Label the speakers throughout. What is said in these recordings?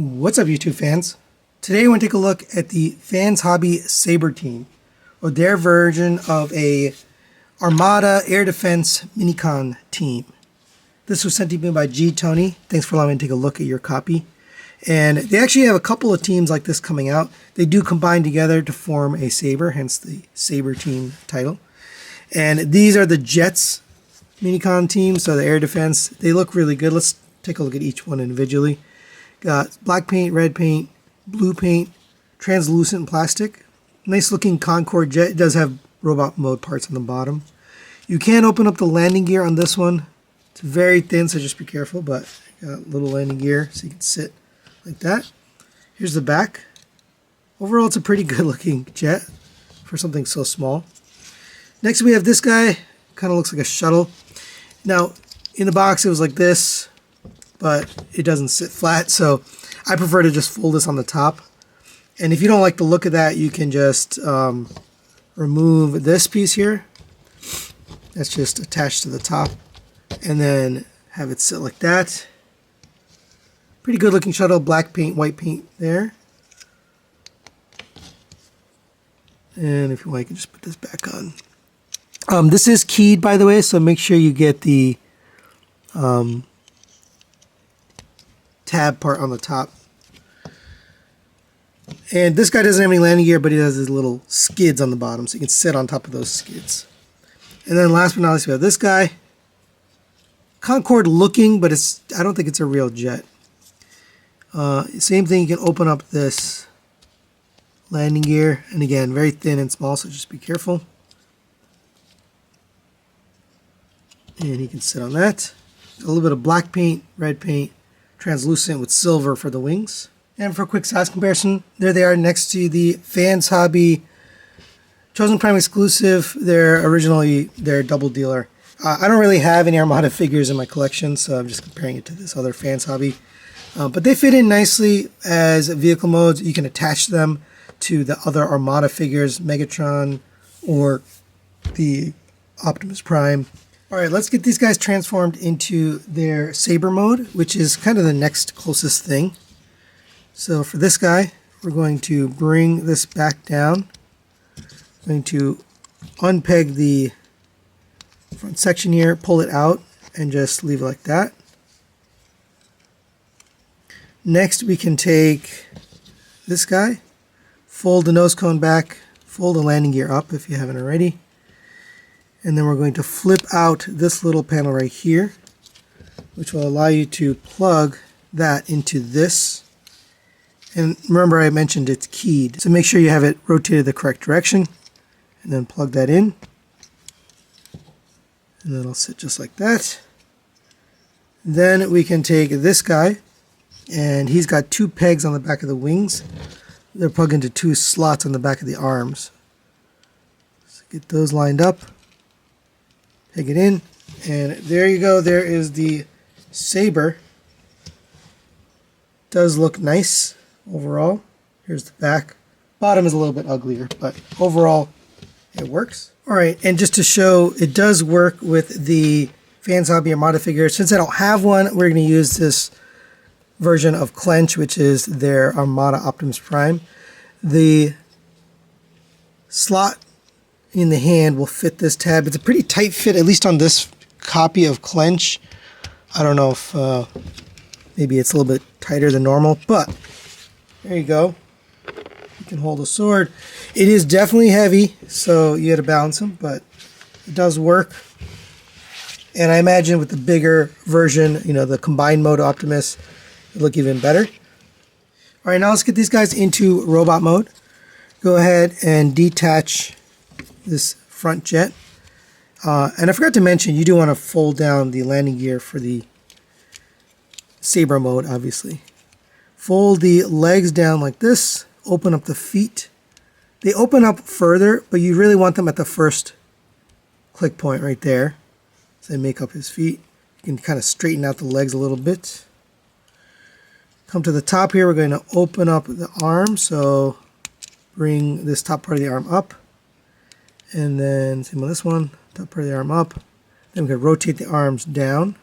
Speaker 1: What's up, YouTube fans? Today I want to take a look at the Fans Hobby Saber team, or their version of a Armada air defense Minicon team. This was sent to me by G. Tony. Thanks for allowing me to take a look at your copy. And they actually have a couple of teams like this coming out. They do combine together to form a Saber, hence the Saber team title. And these are the Jets Minicon team, so the air defense. They look really good. Let's take a look at each one individually. Got black paint, red paint, blue paint, translucent plastic. Nice looking Concorde jet. It does have robot mode parts on the bottom. You can open up the landing gear on this one. It's very thin, so just be careful, but got a little landing gear so you can sit like that. Here's the back. Overall, it's a pretty good looking jet for something so small. Next we have this guy. Kind of looks like a shuttle. Now, in the box it was like this, but it doesn't sit flat, so I prefer to just fold this on the top. And if you don't like the look of that, you can just remove this piece here. That's just attached to the top, and then have it sit like that. Pretty good looking shuttle, black paint, white paint there. And if you want, you can just put this back on. This is keyed, by the way, so make sure you get the tab part on the top. And this guy doesn't have any landing gear, but he has his little skids on the bottom, so you can sit on top of those skids. And then last but not least, we have this guy. Concorde looking, but I don't think it's a real jet. Same thing, you can open up this landing gear, and again, very thin and small, so just be careful. And he can sit on that. A little bit of black paint, red paint, translucent with silver for the wings. And for a quick size comparison, there they are next to the Fans Hobby Chosen Prime exclusive. They're originally their double dealer. I don't really have any Armada figures in my collection, so I'm just comparing it to this other Fans Hobby. But they fit in nicely as vehicle modes. You can attach them to the other Armada figures, Megatron or the Optimus Prime. Alright, let's get these guys transformed into their Saber mode, which is kind of the next closest thing. So for this guy, we're going to bring this back down. I'm going to unpeg the front section here, pull it out, and just leave it like that. Next, we can take this guy, fold the nose cone back, fold the landing gear up if you haven't already. And then we're going to flip out this little panel right here, which will allow you to plug that into this. And remember, I mentioned it's keyed, so make sure you have it rotated the correct direction, and then plug that in. And then it'll sit just like that. Then we can take this guy, and he's got two pegs on the back of the wings. They're plugged into two slots on the back of the arms. So get those lined up. Peg it in, and there you go. There is the Saber. Does look nice overall. Here's the back. Bottom is a little bit uglier, but overall it works. Alright, and just to show, it does work with the Fans Hobby Armada figure. Since I don't have one, we're going to use this version of Clench, which is their Armada Optimus Prime. The slot in the hand will fit this tab. It's a pretty tight fit, at least on this copy of Clench. I don't know if maybe it's a little bit tighter than normal, but there you go. You can hold a sword. It is definitely heavy, so you got to balance them, but it does work. And I imagine with the bigger version, you know, the combined mode Optimus, it'll look even better. All right, now let's get these guys into robot mode. Go ahead and detach this front jet. And I forgot to mention, you do want to fold down the landing gear for the Saber mode, obviously. Fold the legs down like this. Open up the feet. They open up further, but you really want them at the first click point right there. So they make up his feet. You can kind of straighten out the legs a little bit. Come to the top here, we're going to open up the arm. So bring this top part of the arm up. And then same with this one, top part of the arm up. Then we can rotate the arms down.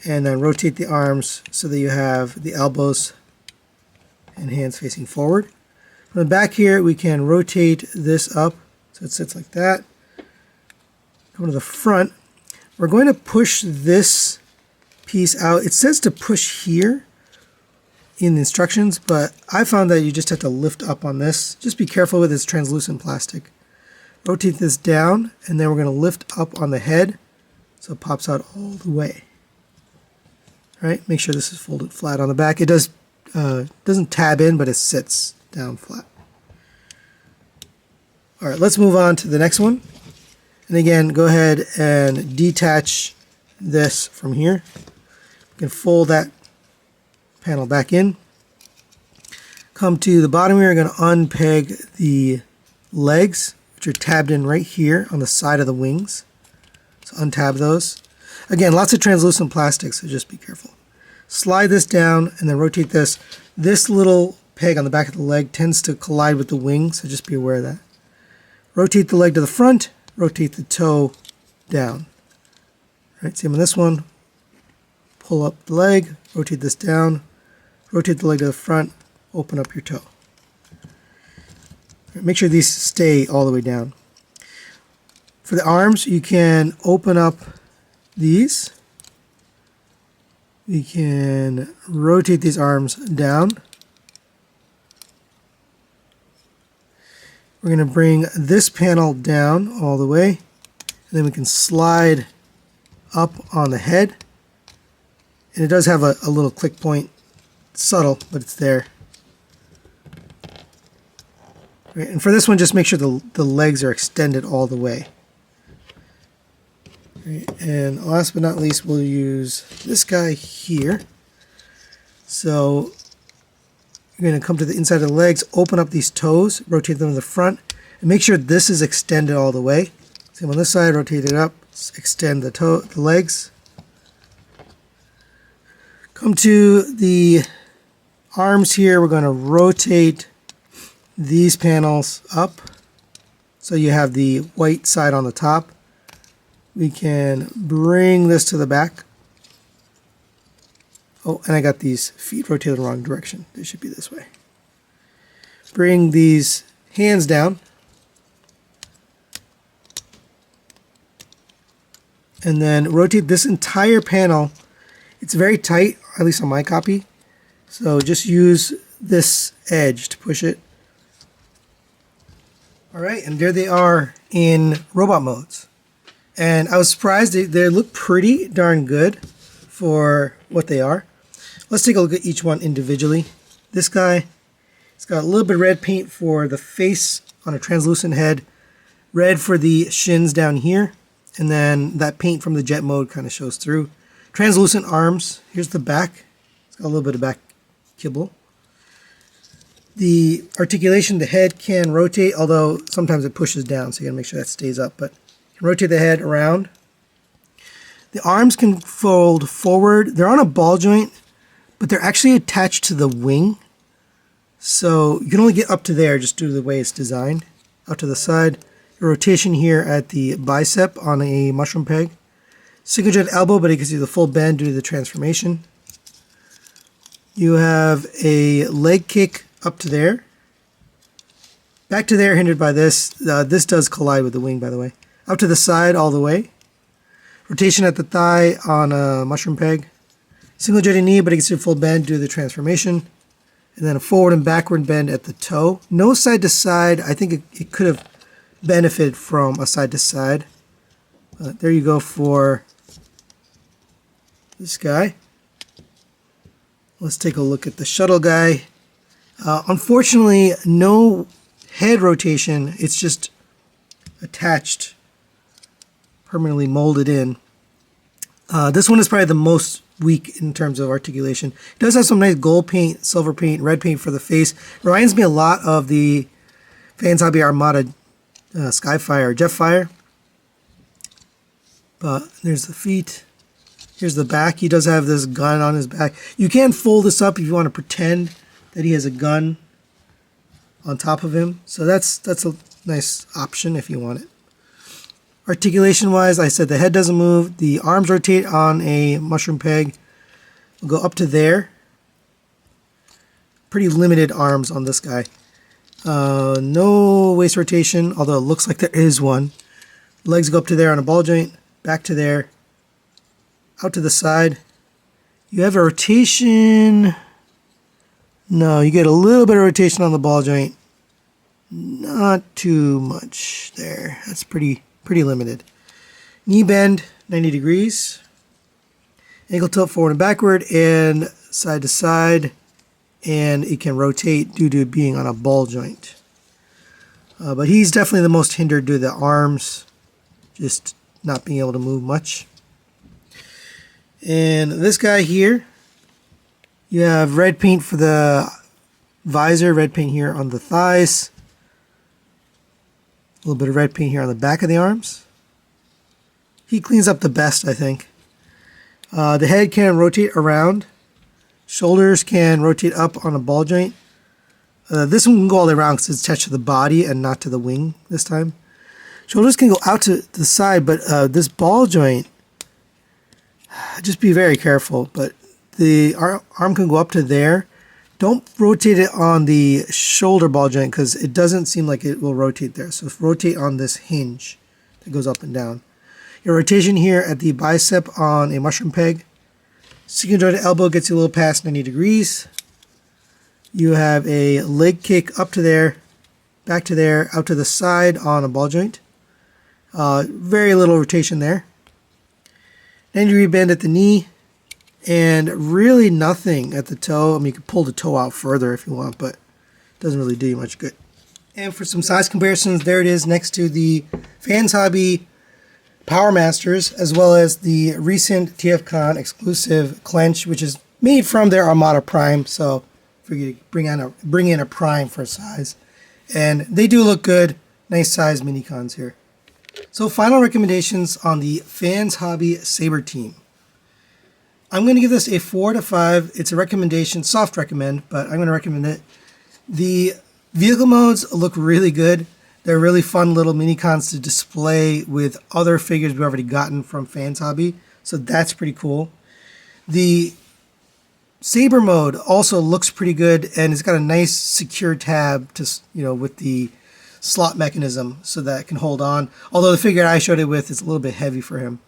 Speaker 1: and then rotate the arms so that you have the elbows and hands facing forward. From the back here, we can rotate this up so it sits like that. Go to the front. We're going to push this piece out. It says to push here in the instructions, but I found that you just have to lift up on this. Just be careful with this translucent plastic. Rotate this down, and then we're going to lift up on the head so it pops out all the way. All right, make sure this is folded flat on the back. It doesn't tab in, but it sits down flat. All right, let's move on to the next one. And again, go ahead and detach this from here. You can fold that panel back in. Come to the bottom here, we're going to unpeg the legs, which are tabbed in right here on the side of the wings. So untab those. Again, lots of translucent plastic, so just be careful. Slide this down and then rotate this. This little peg on the back of the leg tends to collide with the wing, so just be aware of that. Rotate the leg to the front, rotate the toe down. All right, same on this one. Pull up the leg, rotate this down, rotate the leg to the front, open up your toe. Right, make sure these stay all the way down. For the arms, you can open up these. We can rotate these arms down. We're going to bring this panel down all the way, and then we can slide up on the head. And it does have a little click point, subtle, but it's there. Right, and for this one, just make sure the legs are extended all the way. Right, and last but not least, we'll use this guy here. So you're going to come to the inside of the legs, open up these toes, rotate them to the front, and make sure this is extended all the way. Same on this side, rotate it up, extend the legs. Come to the arms here, we're going to rotate these panels up so you have the white side on the top. We can bring this to the back. Oh, and I got these feet rotated the wrong direction. They should be this way. Bring these hands down. And then rotate this entire panel. It's very tight, at least on my copy. So just use this edge to push it. All right, and there they are in robot modes. And I was surprised, they look pretty darn good for what they are. Let's take a look at each one individually. This guy, it's got a little bit of red paint for the face on a translucent head, red for the shins down here, and then that paint from the jet mode kind of shows through. Translucent arms, here's the back. It's got a little bit of back kibble. The articulation, the head can rotate, although sometimes it pushes down, so you gotta make sure that stays up. But you can rotate the head around. The arms can fold forward. They're on a ball joint, but they're actually attached to the wing. So you can only get up to there just due to the way it's designed. Out to the side. Your rotation here at the bicep on a mushroom peg. Single joint elbow, but you can see the full bend due to the transformation. You have a leg kick up to there. Back to there, hindered by this. This does collide with the wing, by the way. Up to the side all the way. Rotation at the thigh on a mushroom peg. Single jointed knee, but you can see full bend due to the transformation. And then a forward and backward bend at the toe. No side to side. I think it could have benefited from a side to side. There you go for this guy. Let's take a look at the shuttle guy. Unfortunately, no head rotation. It's just attached, permanently molded in. This one is probably the most weak in terms of articulation. It does have some nice gold paint, silver paint, red paint for the face. It reminds me a lot of the Fans Hobby Armada Skyfire or Jetfire. But there's the feet. Here's the back. He does have this gun on his back. You can fold this up if you want to pretend that he has a gun on top of him. So that's a nice option if you want it. Articulation wise, I said the head doesn't move. The arms rotate on a mushroom peg. We'll go up to there. Pretty limited arms on this guy. No waist rotation, although it looks like there is one. Legs go up to there on a ball joint, back to there, out to the side. You have a rotation. No, you get a little bit of rotation on the ball joint. Not too much there. That's pretty limited. Knee bend, 90 degrees. Ankle tilt forward and backward and side to side. And it can rotate due to being on a ball joint. But he's definitely the most hindered due to the arms just not being able to move much. And this guy here, you have red paint for the visor, red paint here on the thighs, a little bit of red paint here on the back of the arms. He cleans up the best, I think. The head can rotate around. Shoulders can rotate up on a ball joint. This one can go all the way around because it's attached to the body and not to the wing this time. Shoulders can go out to the side, but this ball joint, just be very careful. But the arm can go up to there. Don't rotate it on the shoulder ball joint because it doesn't seem like it will rotate there. So rotate on this hinge that goes up and down. Your rotation here at the bicep on a mushroom peg. Second joint elbow gets you a little past 90 degrees. You have a leg kick up to there, back to there, out to the side on a ball joint. Very little rotation there. 90 degree bend at the knee. And really nothing at the toe. I mean, you could pull the toe out further if you want, but it doesn't really do you much good. And for some size comparisons, there it is next to the Fans Hobby Power Masters, as well as the recent TFCon exclusive clench, which is made from their Armada Prime. So figured to bring in a Prime for size. And they do look good. Nice size Minicons here. So final recommendations on the Fans Hobby Saber team. I'm going to give this a 4 to 5. It's a recommendation, soft recommend, but I'm going to recommend it. The vehicle modes look really good. They're really fun little Minicons to display with other figures we've already gotten from Fans Hobby. So that's pretty cool. The Saber Mode also looks pretty good, and it's got a nice secure tab to, with the slot mechanism so that it can hold on. Although the figure I showed it with is a little bit heavy for him.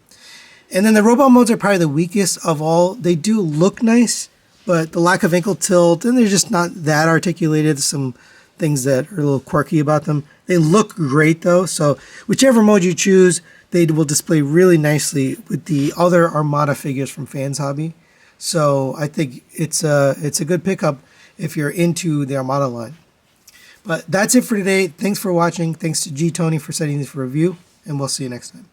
Speaker 1: And then the robot modes are probably the weakest of all. They do look nice, but the lack of ankle tilt, and they're just not that articulated. Some things that are a little quirky about them. They look great though, so whichever mode you choose, they will display really nicely with the other Armada figures from Fans Hobby. So I think it's a good pickup if you're into the Armada line. But that's it for today. Thanks for watching. Thanks to G Tony for setting this for review, and we'll see you next time.